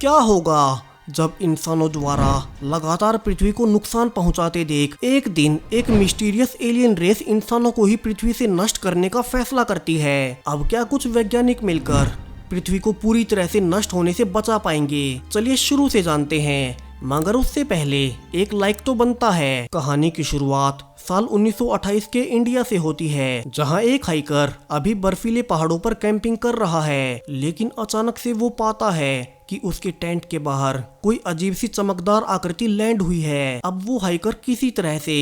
क्या होगा जब इंसानों द्वारा लगातार पृथ्वी को नुकसान पहुंचाते देख एक दिन एक मिस्टीरियस एलियन रेस इंसानों को ही पृथ्वी से नष्ट करने का फैसला करती है। अब क्या कुछ वैज्ञानिक मिलकर पृथ्वी को पूरी तरह से नष्ट होने से बचा पाएंगे? चलिए शुरू से जानते हैं, मगर उससे पहले एक लाइक तो बनता है। कहानी की शुरुआत साल 1928 के इंडिया से होती है, जहां एक हाइकर अभी बर्फीले पहाड़ों पर कैंपिंग कर रहा है, लेकिन अचानक से वो पाता है कि उसके टेंट के बाहर कोई अजीब सी चमकदार आकृति लैंड हुई है। अब वो हाइकर किसी तरह से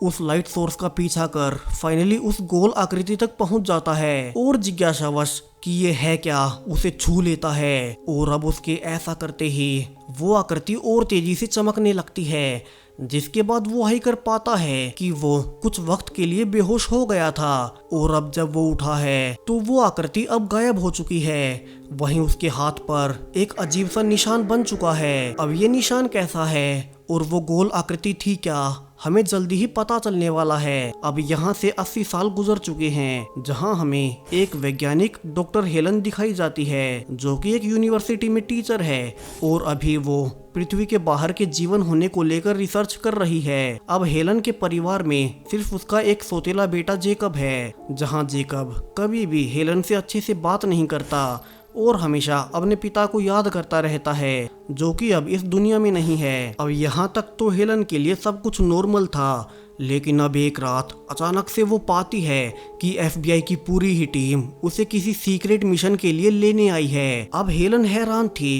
उस लाइट सोर्स का पीछा कर फाइनली उस गोल आकृति तक पहुंच जाता है और जिज्ञासावश कि ये है क्या उसे छू लेता है। और अब उसके ऐसा करते ही वो आकृति और तेजी से चमकने लगती है, जिसके बाद वो हाइकर पाता है कि वो कुछ वक्त के लिए बेहोश हो गया था और अब जब वो उठा है तो वो आकृति अब गायब हो चुकी है। वहीं उसके हाथ पर एक अजीब सा निशान बन चुका है। अब ये निशान कैसा है और वो गोल आकृति थी क्या, हमें जल्दी ही पता चलने वाला है। अब यहाँ से 80 साल गुजर चुके हैं, जहाँ हमें एक वैज्ञानिक डॉक्टर हेलन दिखाई जाती है, जो कि एक यूनिवर्सिटी में टीचर है और अभी वो पृथ्वी के बाहर के जीवन होने को लेकर रिसर्च कर रही है। अब हेलन के परिवार में सिर्फ उसका एक सौतेला बेटा जेकब है, जहाँ जेकब कभी भी हेलन से अच्छे से बात नहीं करता और हमेशा अपने पिता को याद करता रहता है, जो कि अब इस दुनिया में नहीं है। अब यहाँ तक तो हेलन के लिए सब कुछ नॉर्मल था, लेकिन अब एक रात अचानक से वो पाती है कि FBI की पूरी ही टीम उसे किसी सीक्रेट मिशन के लिए लेने आई है। अब हेलन हैरान थी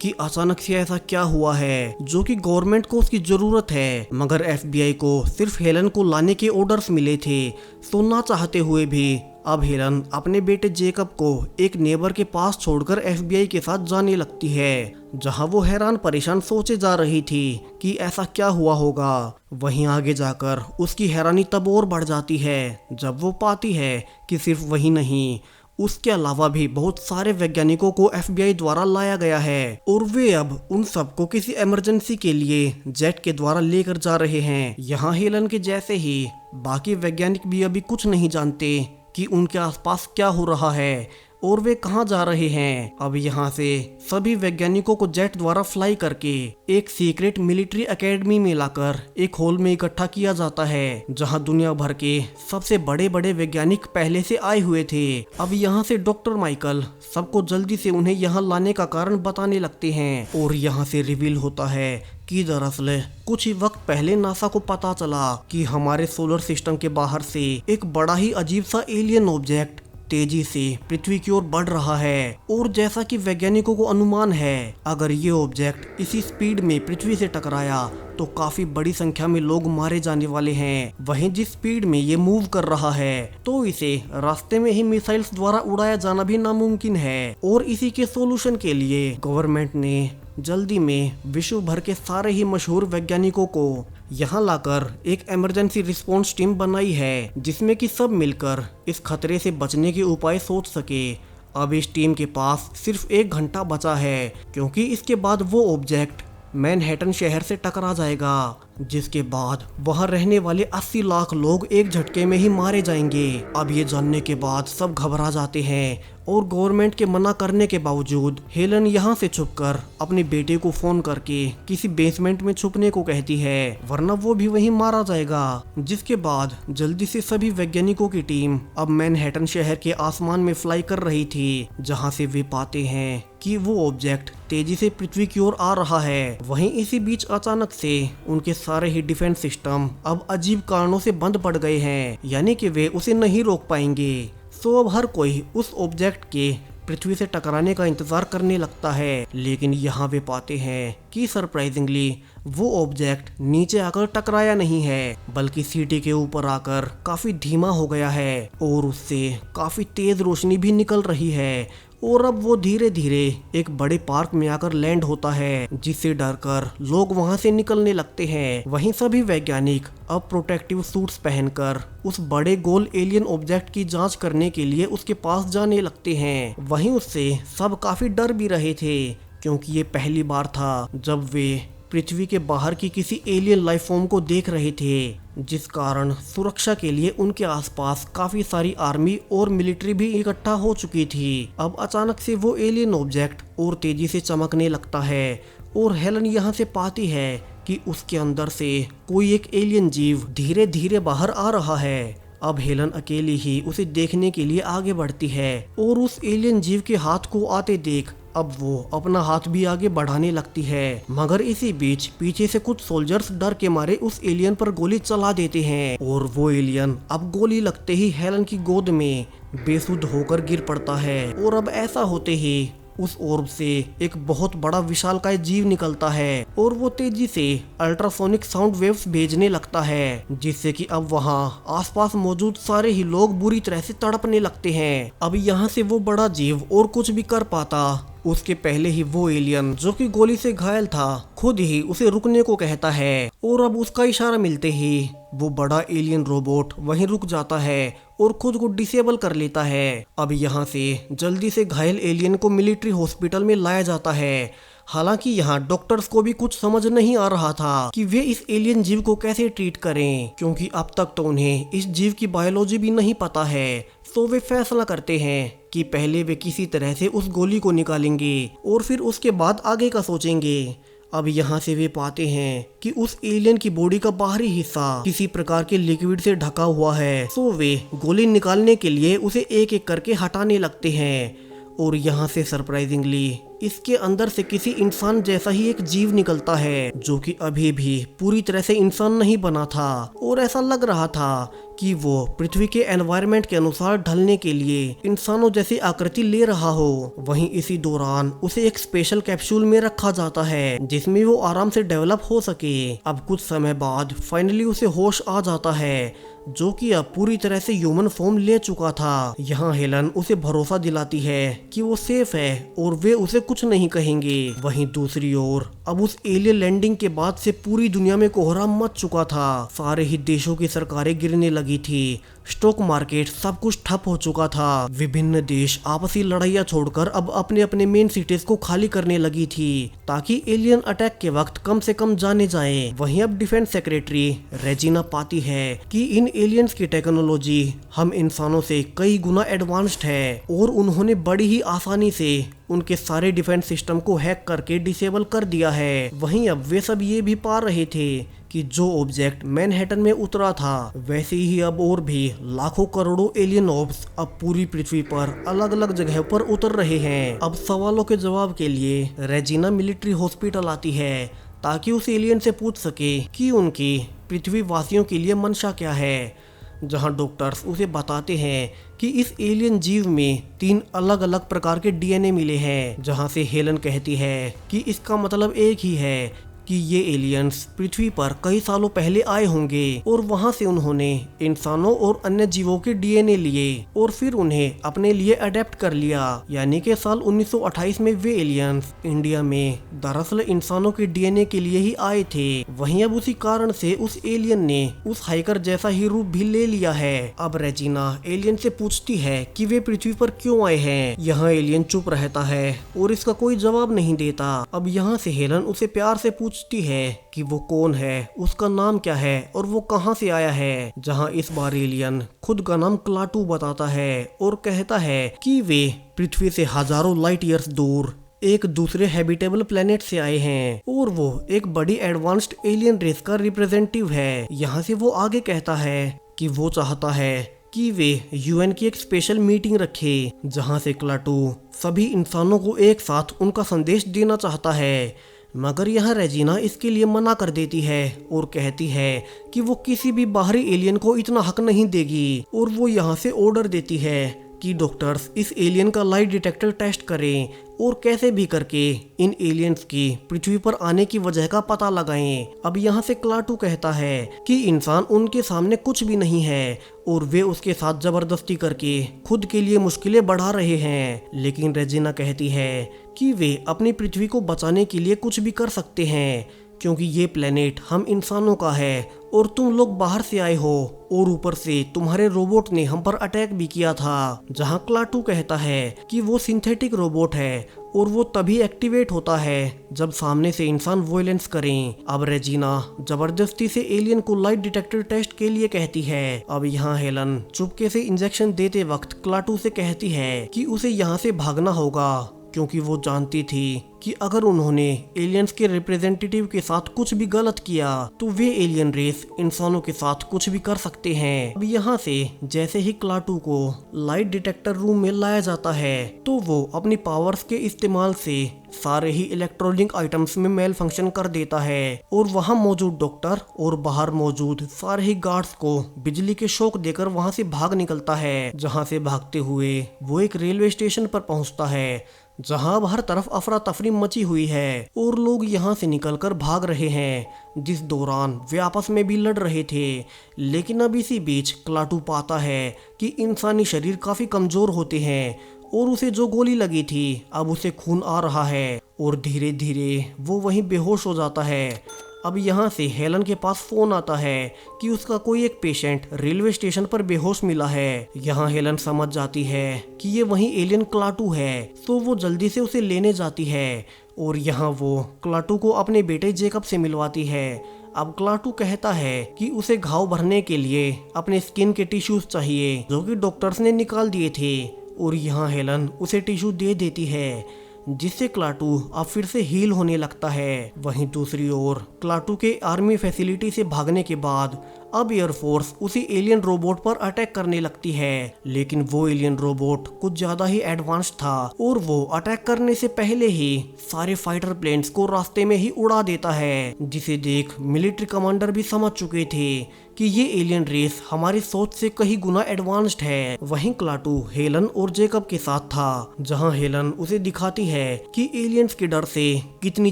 कि अचानक से ऐसा क्या हुआ है, जो कि गवर्नमेंट को उसकी जरूरत है, मगर FBI को सिर्फ हेलन को लाने के ऑर्डर्स मिले थे। सुनना चाहते हुए भी अब हेलन अपने बेटे जेकब को एक नेबर के पास छोड़कर FBI के साथ जाने लगती है, जहां वो हैरान परेशान सोचे जा रही थी कि ऐसा क्या हुआ होगा। वहीं आगे जाकर उसकी हैरानी तब और बढ़ जाती है जब वो पाती है कि सिर्फ वही नहीं, उसके अलावा भी बहुत सारे वैज्ञानिकों को FBI द्वारा लाया गया है और वे अब उन सबको किसी इमरजेंसी के लिए जेट के द्वारा लेकर जा रहे हैं। यहाँ हेलन के जैसे ही बाकी वैज्ञानिक भी अभी कुछ नहीं जानते कि उनके आसपास क्या हो रहा है और वे कहाँ जा रहे हैं। अब यहाँ से सभी वैज्ञानिकों को जेट द्वारा फ्लाई करके एक सीक्रेट मिलिट्री एकेडमी में लाकर एक हॉल में इकट्ठा किया जाता है, जहाँ दुनिया भर के सबसे बड़े बड़े वैज्ञानिक पहले से आए हुए थे। अब यहाँ से डॉक्टर माइकल सबको जल्दी से उन्हें यहाँ लाने का कारण बताने लगते हैं और यहाँ से रिवील होता है कि दरअसल कुछ ही वक्त पहले नासा को पता चला कि हमारे सोलर सिस्टम के बाहर से एक बड़ा ही अजीब सा एलियन ऑब्जेक्ट तेजी से पृथ्वी की ओर बढ़ रहा है और जैसा कि वैज्ञानिकों को अनुमान है, अगर ये ऑब्जेक्ट इसी स्पीड में पृथ्वी से टकराया तो काफी बड़ी संख्या में लोग मारे जाने वाले हैं। वहीं जिस स्पीड में ये मूव कर रहा है तो इसे रास्ते में ही मिसाइल्स द्वारा उड़ाया जाना भी नामुमकिन है। और इसी के सोल्यूशन के लिए गवर्नमेंट ने जल्दी में विश्व भर के सारे ही मशहूर वैज्ञानिकों को यहाँ लाकर एक इमरजेंसी रिस्पॉन्स टीम बनाई है, जिसमें कि सब मिलकर इस खतरे से बचने के उपाय सोच सके। अब इस टीम के पास सिर्फ 1 घंटा बचा है, क्योंकि इसके बाद वो ऑब्जेक्ट मैनहट्टन शहर से टकरा जाएगा, जिसके बाद वहां रहने वाले 80 लाख लोग एक झटके में ही मारे जाएंगे। अब ये जानने के बाद सब घबरा जाते हैं और गवर्नमेंट के मना करने के बावजूद हेलन यहाँ से छुपकर अपने बेटे को फोन करके किसी बेसमेंट में छुपने को कहती है, वरना वो भी वहीं मारा जाएगा। जिसके बाद जल्दी से सभी वैज्ञानिकों की टीम अब मैनहट्टन शहर के आसमान में फ्लाई कर रही थी, जहाँ से वे पाते हैं कि वो ऑब्जेक्ट तेजी से पृथ्वी की ओर आ रहा है। वहीं इसी बीच अचानक से उनके सारे ही डिफेंस सिस्टम अब अजीब कारणों से बंद पड़ गए हैं, यानी कि वे उसे नहीं रोक पाएंगे। सो अब हर कोई उस ऑब्जेक्ट के पृथ्वी से टकराने का इंतजार करने लगता है, लेकिन यहाँ वे पाते हैं कि सरप्राइजिंगली वो ऑब्जेक्ट नीचे आकर टकराया नहीं है, बल्कि सिटी के ऊपर आकर काफी धीमा हो गया है और उससे काफी तेज रोशनी भी निकल रही है। और अब वो धीरे धीरे एक बड़े पार्क में आकर लैंड होता है, जिससे डरकर लोग वहां से निकलने लगते हैं। वहीं सभी वैज्ञानिक अब प्रोटेक्टिव सूट्स पहनकर उस बड़े गोल एलियन ऑब्जेक्ट की जांच करने के लिए उसके पास जाने लगते हैं। वहीं उससे सब काफी डर भी रहे थे, क्योंकि ये पहली बार था जब वे पृथ्वी के बाहर की किसी एलियन लाइफ फॉर्म को देख रहे थे, जिस कारण सुरक्षा के लिए उनके आसपास काफी सारी आर्मी और मिलिट्री भी इकट्ठा हो चुकी थी। अब अचानक से वो एलियन ऑब्जेक्ट और तेजी से चमकने लगता है और हेलन यहाँ से पाती है कि उसके अंदर से कोई एक एलियन जीव धीरे धीरे बाहर आ रहा है। अब हेलन अकेली ही उसे देखने के लिए आगे बढ़ती है और उस एलियन जीव के हाथ को आते देख अब वो अपना हाथ भी आगे बढ़ाने लगती है, मगर इसी बीच पीछे से कुछ सोल्जर्स डर के मारे उस एलियन पर गोली चला देते हैं और वो एलियन अब गोली लगते ही हेलन की गोद में बेसुध होकर गिर पड़ता है। और अब ऐसा होते ही उस ओर्ब से एक बहुत बड़ा विशालकाय जीव निकलता है और वो तेजी से अल्ट्रासोनिक साउंड वेव्स भेजने लगता है, जिससे कि अब वहाँ आसपास मौजूद सारे ही लोग बुरी तरह से तड़पने लगते हैं। अब यहाँ से वो बड़ा जीव और कुछ भी कर पाता उसके पहले ही वो एलियन जो कि गोली से घायल था खुद ही उसे रुकने को कहता है और अब उसका इशारा मिलते ही वो बड़ा एलियन रोबोट वहीं रुक जाता है और खुद को डिसेबल कर लेता है। अब यहाँ से जल्दी से घायल एलियन को मिलिट्री हॉस्पिटल में लाया जाता है। हालांकि यहाँ डॉक्टर्स को भी कुछ समझ नहीं आ रहा था कि वे इस एलियन जीव को कैसे ट्रीट करें, क्योंकि अब तक तो उन्हें इस जीव की बायोलॉजी भी नहीं पता है। तो वे फैसला करते हैं कि पहले वे किसी तरह से उस गोली को निकालेंगे और फिर उसके बाद आगे का सोचेंगे। अब यहाँ से वे पाते हैं कि उस एलियन की बॉडी का बाहरी हिस्सा किसी प्रकार के लिक्विड से ढका हुआ है। तो वे गोली निकालने के लिए उसे एक एक करके हटाने लगते हैं और यहाँ से सरप्राइजिंगली इसके अंदर से किसी इंसान जैसा ही एक जीव निकलता है जो कि अभी भी पूरी तरह से इंसान नहीं बना था और ऐसा लग रहा था कि वो पृथ्वी के एनवायरनमेंट के अनुसार ढलने के लिए इंसानों जैसी आकृति ले रहा हो। वहीं इसी दौरान उसे एक स्पेशल कैप्सूल में रखा जाता है जिसमें वो आराम से डेवलप हो सके। अब कुछ समय बाद फाइनली उसे होश आ जाता है जो कि अब पूरी तरह से ह्यूमन फॉर्म ले चुका था। यहाँ हेलन उसे भरोसा दिलाती है कि वो सेफ है और वे उसे कुछ नहीं कहेंगे। वहीं दूसरी ओर अब उस एलियन लैंडिंग के बाद से पूरी दुनिया में कोहराम मच चुका था। सारे ही देशों की सरकारें गिरने लगी थी, स्टॉक मार्केट सब कुछ ठप हो चुका था। विभिन्न देश आपसी लड़ाइयाँ छोड़कर अब अपने अपने मेन सिटीज को खाली करने लगी थी ताकि एलियन अटैक के वक्त कम से कम जाने जाए। वहीं अब डिफेंस सेक्रेटरी रेजिना पाती है कि इन एलियंस की टेक्नोलॉजी हम इंसानों से कई गुना एडवांस्ड है और उन्होंने बड़ी ही आसानी से उनके सारे डिफेंस सिस्टम को हैक करके डिसेबल कर दिया है। वहीं अब वे सब ये भी पा रहे थे कि जो ऑब्जेक्ट मैनहट्टन में उतरा था वैसे ही अब और भी लाखों करोड़ों एलियन ऑब्स अब पूरी पृथ्वी पर अलग अलग जगह पर उतर रहे हैं। अब सवालों के जवाब के लिए रेजिना मिलिट्री हॉस्पिटल आती है ताकि उस एलियन से पूछ सके कि उनकी पृथ्वी वासियों के लिए मंशा क्या है, जहां डॉक्टर्स उसे बताते हैं कि इस एलियन जीव में 3 अलग अलग प्रकार के डीएनए मिले हैं। जहां से हेलन कहती है कि इसका मतलब एक ही है कि ये एलियंस पृथ्वी पर कई सालों पहले आए होंगे और वहां से उन्होंने इंसानों और अन्य जीवों के डीएनए लिए और फिर उन्हें अपने लिए अडेप्ट कर लिया। यानी कि साल 1928 में वे एलियंस इंडिया में दरअसल इंसानों के डीएनए के लिए ही आए थे। वहीं अब उसी कारण से उस एलियन ने उस हाइकर जैसा ही रूप भी ले लिया है। अब रेजिना एलियन से पूछती है कि वे पृथ्वी पर क्यों आए हैं। यहाँ एलियन चुप रहता है और इसका कोई जवाब नहीं देता। अब यहाँ से हेलन उसे प्यार से पूछती है कि वो कौन है, उसका नाम क्या है और वो कहां से आया है। जहां इस बार एलियन खुद का नाम क्लाटू बताता है और कहता है कि वे पृथ्वी से हजारों लाइट ईयर्स दूर एक दूसरे हैबिटेबल प्लेनेट से आए हैं और वो एक बड़ी एडवांस्ड एलियन रेस का रिप्रेजेंटेटिव है। यहाँ से वो आगे कहता है कि वो चाहता है कि वे यूएन की एक स्पेशल मीटिंग रखे जहां से क्लाटू सभी इंसानों को एक साथ उनका संदेश देना चाहता है। मगर यहाँ रेजिना इसके लिए मना कर देती है और कहती है कि वो किसी भी बाहरी एलियन को इतना हक नहीं देगी और वो यहाँ से ऑर्डर देती है कि डॉक्टर्स इस एलियन का लाइट डिटेक्टर टेस्ट करें और कैसे भी करके इन एलियंस की पृथ्वी पर आने की वजह का पता लगाएं। अब यहाँ से क्लाटू कहता है कि इंसान उनके सामने कुछ भी नहीं है और वे उसके साथ जबरदस्ती करके खुद के लिए मुश्किलें बढ़ा रहे हैं। लेकिन रेजिना कहती है कि वे अपनी पृथ्वी को बचाने के लिए कुछ भी कर सकते हैं, क्योंकि ये प्लेनेट हम इंसानों का है और तुम लोग बाहर से आए हो और ऊपर से तुम्हारे रोबोट ने हम पर अटैक भी किया था। जहाँ क्लाटू कहता है कि वो सिंथेटिक रोबोट है और वो तभी एक्टिवेट होता है जब सामने से इंसान वॉयलेंस करें। अब रेजिना जबरदस्ती से एलियन को लाइट डिटेक्टर टेस्ट के लिए कहती है। अब यहाँ हेलन चुपके से इंजेक्शन देते वक्त क्लाटू से कहती है कि उसे यहाँ से भागना होगा, क्योंकि वो जानती थी कि अगर उन्होंने एलियंस के रिप्रेजेंटेटिव के साथ कुछ भी गलत किया तो वे एलियन रेस इंसानों के साथ कुछ भी कर सकते हैं। अब यहाँ से जैसे ही क्लाटू को लाइट डिटेक्टर रूम में लाया जाता है तो वो अपनी पावर्स के इस्तेमाल से सारे ही इलेक्ट्रॉनिक आइटम्स में मेल फंक्शन कर देता है और वहाँ मौजूद डॉक्टर और बाहर मौजूद सारे ही गार्ड्स को बिजली के शॉक देकर वहाँ से भाग निकलता है। जहाँ से भागते हुए वो एक रेलवे स्टेशन पर पहुँचता है जहाँ अब हर तरफ अफरा तफरी मची हुई है और लोग यहाँ से निकलकर भाग रहे हैं, जिस दौरान वे आपस में भी लड़ रहे थे। लेकिन अब इसी बीच क्लाटू पाता है कि इंसानी शरीर काफी कमजोर होते हैं और उसे जो गोली लगी थी अब उसे खून आ रहा है और धीरे धीरे वो वहीं बेहोश हो जाता है। अब यहाँ से हेलन के पास फोन आता है कि उसका कोई एक पेशेंट रेलवे स्टेशन पर बेहोश मिला है। यहाँ हेलन समझ जाती है कि ये वही एलियन क्लाटू है, तो वो जल्दी से उसे लेने जाती है और यहाँ वो क्लाटू को अपने बेटे जेकब से मिलवाती है। अब क्लाटू कहता है कि उसे घाव भरने के लिए अपने स्किन के टिश्यूज चाहिए जो कि डॉक्टर्स ने निकाल दिए थे और यहाँ हेलन उसे टिश्यू दे देती है जिससे क्लाटू अब फिर से हील होने लगता है। वहीं दूसरी ओर क्लाटू के आर्मी फैसिलिटी से भागने के बाद अब एयरफोर्स उसी एलियन रोबोट पर अटैक करने लगती है, लेकिन वो एलियन रोबोट कुछ ज्यादा ही एडवांस था और वो अटैक करने से पहले ही सारे फाइटर प्लेन्स को रास्ते में ही उड़ा देता है, जिसे देख मिलिट्री कमांडर भी समझ चुके थे कि ये एलियन रेस हमारी सोच से कहीं गुना एडवांस्ड है। वहीं क्लाटू हेलन और जेकब के साथ था, जहां हेलन उसे दिखाती है कि एलियंस के डर से कितनी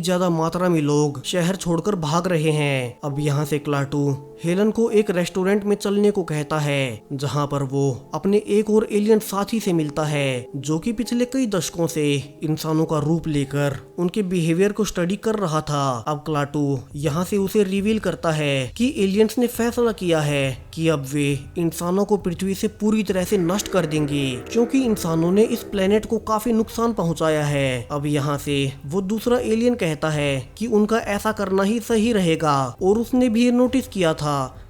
ज्यादा मात्रा में लोग शहर छोड़कर भाग रहे हैं। अब यहाँ से क्लाटू हेलन को एक रेस्टोरेंट में चलने को कहता है, जहां पर वो अपने एक और एलियन साथी से मिलता है जो कि पिछले कई दशकों से इंसानों का रूप लेकर उनके बिहेवियर को स्टडी कर रहा था। अब क्लाटू यहाँ से उसे रिवील करता है कि एलियंस ने फैसला किया है कि अब वे इंसानों को पृथ्वी से पूरी तरह से नष्ट कर देंगे, क्योंकि इंसानों ने इस प्लेनेट को काफी नुकसान पहुंचाया है। अब यहाँ से वो दूसरा एलियन कहता है कि उनका ऐसा करना ही सही रहेगा और उसने भी ये नोटिस किया था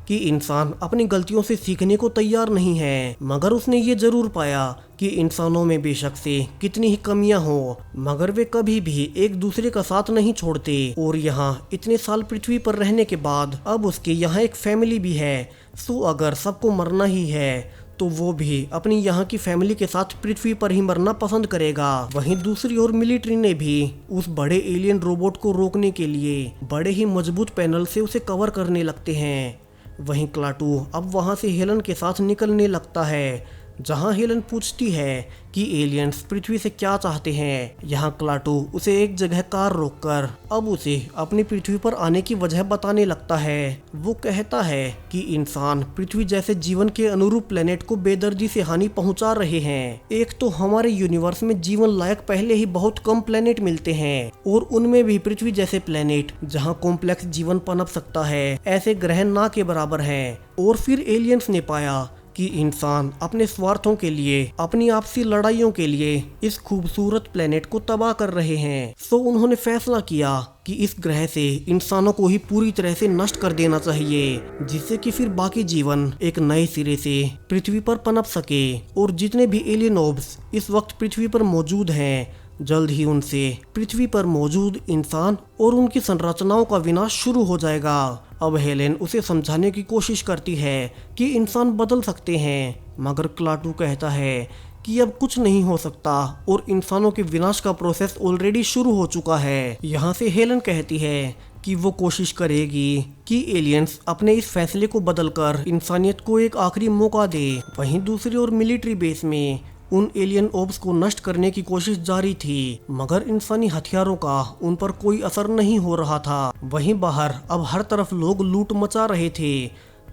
कि इंसान अपनी गलतियों से सीखने को तैयार नहीं है, मगर उसने ये जरूर पाया कि इंसानों में बेशक से कितनी ही कमियां हो मगर वे कभी भी एक दूसरे का साथ नहीं छोड़ते। और यहाँ इतने साल पृथ्वी पर रहने के बाद अब उसके यहाँ एक फैमिली भी है, सो अगर सबको मरना ही है तो वो भी अपनी यहाँ की फैमिली के साथ पृथ्वी पर ही मरना पसंद करेगा। वहीं दूसरी ओर मिलिट्री ने भी उस बड़े एलियन रोबोट को रोकने के लिए बड़े ही मजबूत पैनल से उसे कवर करने लगते हैं। वहीं क्लाटू अब वहाँ से हेलन के साथ निकलने लगता है, जहां हेलन पूछती है कि एलियंस पृथ्वी से क्या चाहते हैं। यहाँ क्लाटू उसे एक जगह कार रोककर अब उसे अपनी पृथ्वी पर आने की वजह बताने लगता है। वो कहता है कि इंसान पृथ्वी जैसे जीवन के अनुरूप प्लेनेट को बेदर्दी से हानि पहुंचा रहे हैं। एक तो हमारे यूनिवर्स में जीवन लायक पहले ही बहुत कम प्लेनेट मिलते हैं और उनमें भी पृथ्वी जैसे प्लेनेट जहाँ कॉम्प्लेक्स जीवन पनप सकता है ऐसे ग्रह ना के बराबर हैं। और फिर एलियंस ने पाया कि इंसान अपने स्वार्थों के लिए, अपनी आपसी लड़ाइयों के लिए इस खूबसूरत प्लेनेट को तबाह कर रहे हैं। सो उन्होंने फैसला किया कि इस ग्रह से इंसानों को ही पूरी तरह से नष्ट कर देना चाहिए, जिससे कि फिर बाकी जीवन एक नए सिरे से पृथ्वी पर पनप सके। और जितने भी एलियन ऑब्स इस वक्त पृथ्वी पर मौजूद हैं, जल्द ही उनसे पृथ्वी पर मौजूद इंसान और उनकी संरचनाओं का विनाश शुरू हो जाएगा। अब हेलेन उसे समझाने की कोशिश करती है कि इंसान बदल सकते हैं, मगर क्लाटू कहता है कि अब कुछ नहीं हो सकता और इंसानों के विनाश का प्रोसेस ऑलरेडी शुरू हो चुका है। यहाँ से हेलेन कहती है कि वो कोशिश करेगी कि एलियंस अपने इस फैसले को बदलकर इंसानियत को एक आखिरी मौका दे। वहीं दूसरी ओर मिलिट्री बेस में उन एलियन ओब्स को नष्ट करने की कोशिश जारी थी, मगर इंसानी हथियारों का उन पर कोई असर नहीं हो रहा था। वहीं बाहर अब हर तरफ लोग लूट मचा रहे थे,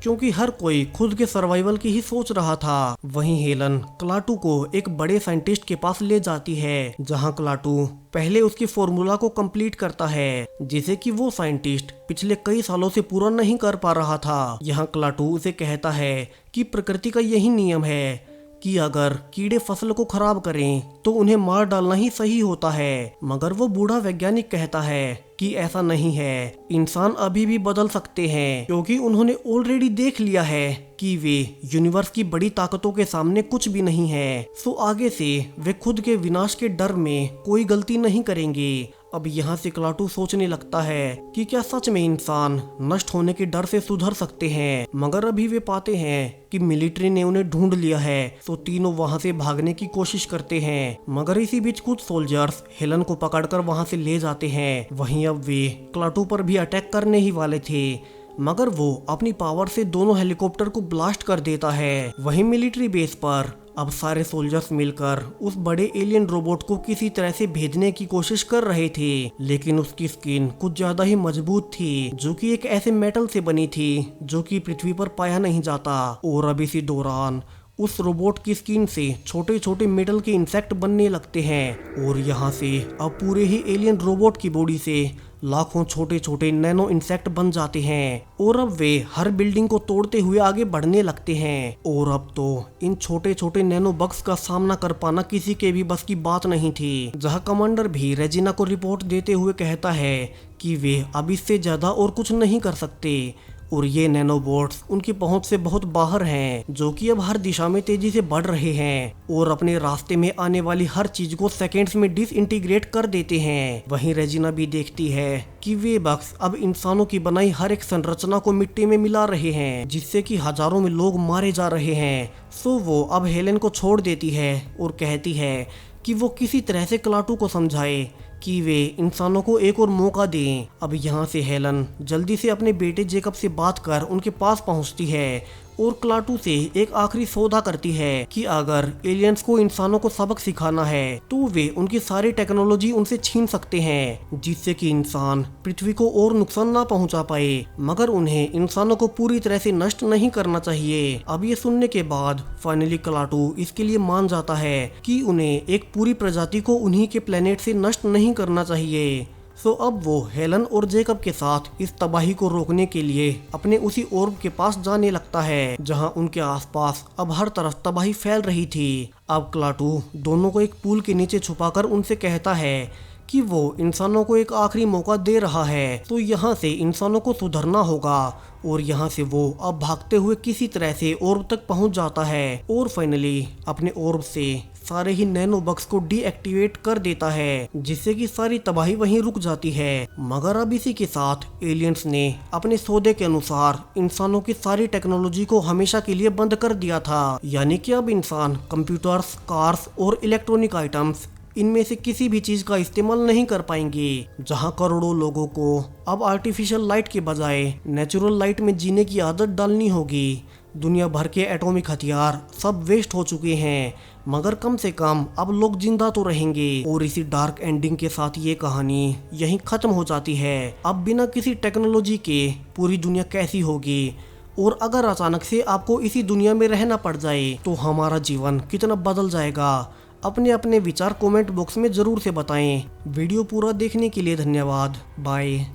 क्योंकि हर कोई खुद के सर्वाइवल की ही सोच रहा था। वहीं हेलन क्लाटू को एक बड़े साइंटिस्ट के पास ले जाती है, जहां क्लाटू पहले उसकी फॉर्मूला को कंप्लीट करता है, जिसे कि वो साइंटिस्ट पिछले कई सालों से पूरा नहीं कर पा रहा था। यहाँ क्लाटू उसे कहता है कि प्रकृति का यही नियम है कि अगर कीड़े फसल को खराब करें तो उन्हें मार डालना ही सही होता है। मगर वो बूढ़ा वैज्ञानिक कहता है कि ऐसा नहीं है, इंसान अभी भी बदल सकते हैं, क्योंकि उन्होंने ऑलरेडी देख लिया है कि वे यूनिवर्स की बड़ी ताकतों के सामने कुछ भी नहीं है। सो आगे से वे खुद के विनाश के डर में कोई गलती नहीं करेंगे। अब यहाँ से क्लाटू सोचने लगता है कि क्या सच में इंसान नष्ट होने के डर से सुधर सकते हैं। मगर अभी वे पाते हैं कि मिलिट्री ने उन्हें ढूंढ लिया है, तो तीनों वहाँ से भागने की कोशिश करते हैं। मगर इसी बीच कुछ सोल्जर्स हेलन को पकड़कर वहाँ से ले जाते हैं। वहीं अब वे क्लाटू पर भी अटैक करने ही वाले थे, मगर वो अपनी पावर से दोनों हेलीकॉप्टर को ब्लास्ट कर देता है। वहीं मिलिट्री बेस पर अब सारे सोल्जर्स मिलकर उस बड़े एलियन रोबोट को किसी तरह से भेजने की कोशिश कर रहे थे, लेकिन उसकी स्किन कुछ ज्यादा ही मजबूत थी, जो कि एक ऐसे मेटल से बनी थी जो कि पृथ्वी पर पाया नहीं जाता। और अब इसी दौरान उस रोबोट की स्किन से छोटे छोटे मेटल के इंसेक्ट बनने लगते हैं, और यहाँ से अब पूरे ही एलियन रोबोट की बॉडी से लाखों छोटे छोटे नैनो इंसेक्ट बन जाते हैं। और अब वे हर बिल्डिंग को तोड़ते हुए आगे बढ़ने लगते हैं। और अब तो इन छोटे छोटे नैनो बग्स का सामना कर पाना किसी के भी बस की बात नहीं थी। जहां कमांडर भी रेजिना को रिपोर्ट देते हुए कहता है कि वे अब इससे ज्यादा और कुछ नहीं कर सकते, और ये नैनोबोट्स उनकी पहुंच से बहुत बाहर हैं, जो कि अब हर दिशा में तेजी से बढ़ रहे हैं और अपने रास्ते में आने वाली हर चीज को सेकेंड्स में डिसइंटीग्रेट कर देते हैं। वहीं रेजिना भी देखती है कि वे बग्स अब इंसानों की बनाई हर एक संरचना को मिट्टी में मिला रहे हैं, जिससे कि हजारों में लोग मारे जा रहे हैं। सो वो अब हेलेन को छोड़ देती है और कहती है कि वो किसी तरह से क्लाटू को समझाए कि वे इंसानों को एक और मौका दें। अब यहाँ से हेलन जल्दी से अपने बेटे जेकब से बात कर उनके पास पहुँचती है और क्लाटू से एक आखिरी सौदा करती है कि अगर एलियंस को इंसानों को सबक सिखाना है तो वे उनकी सारी टेक्नोलॉजी उनसे छीन सकते हैं, जिससे कि इंसान पृथ्वी को और नुकसान ना पहुंचा पाए। मगर उन्हें इंसानों को पूरी तरह से नष्ट नहीं करना चाहिए। अब ये सुनने के बाद फाइनली क्लाटू इसके लिए मान जाता है कि उन्हें एक पूरी प्रजाति को उन्हीं के प्लेनेट से नष्ट नहीं करना चाहिए। सो अब वो हेलन और जेकब के साथ इस तबाही को रोकने के लिए अपने उसी ओर्ब के पास जाने लगता है, जहां उनके आसपास अब हर तरफ तबाही फैल रही थी। अब क्लाटू दोनों को एक पूल के नीचे छुपाकर उनसे कहता है कि वो इंसानों को एक आखिरी मौका दे रहा है, तो यहाँ से इंसानों को सुधरना होगा। और यहाँ से वो अब भागते हुए किसी तरह से ओर्ब तक पहुँच जाता है और फाइनली अपने ओर्ब से सारे ही नैनो बग्स को डीएक्टिवेट कर देता है, जिससे कि सारी तबाही वहीं रुक जाती है। मगर अब इसी के साथ एलियंस ने अपने सौदे के अनुसार इंसानों की सारी टेक्नोलॉजी को हमेशा के लिए बंद कर दिया था, यानी कि अब इंसान कंप्यूटर्स, कार्स और इलेक्ट्रॉनिक आइटम्स इनमें से किसी भी चीज का इस्तेमाल नहीं कर पाएंगे। जहां करोड़ों लोगों को अब आर्टिफिशियल लाइट के बजाय नेचुरल लाइट में जीने की आदत डालनी होगी। दुनिया भर के एटॉमिक हथियार सब वेस्ट हो चुके हैं, मगर कम से कम अब लोग जिंदा तो रहेंगे। और इसी डार्क एंडिंग के साथ ये कहानी यहीं खत्म हो जाती है। अब बिना किसी टेक्नोलॉजी के पूरी दुनिया कैसी होगी, और अगर अचानक से आपको इसी दुनिया में रहना पड़ जाए तो हमारा जीवन कितना बदल जाएगा। अपने अपने विचार कमेंट बॉक्स में जरूर से बताएं। वीडियो पूरा देखने के लिए धन्यवाद। बाय।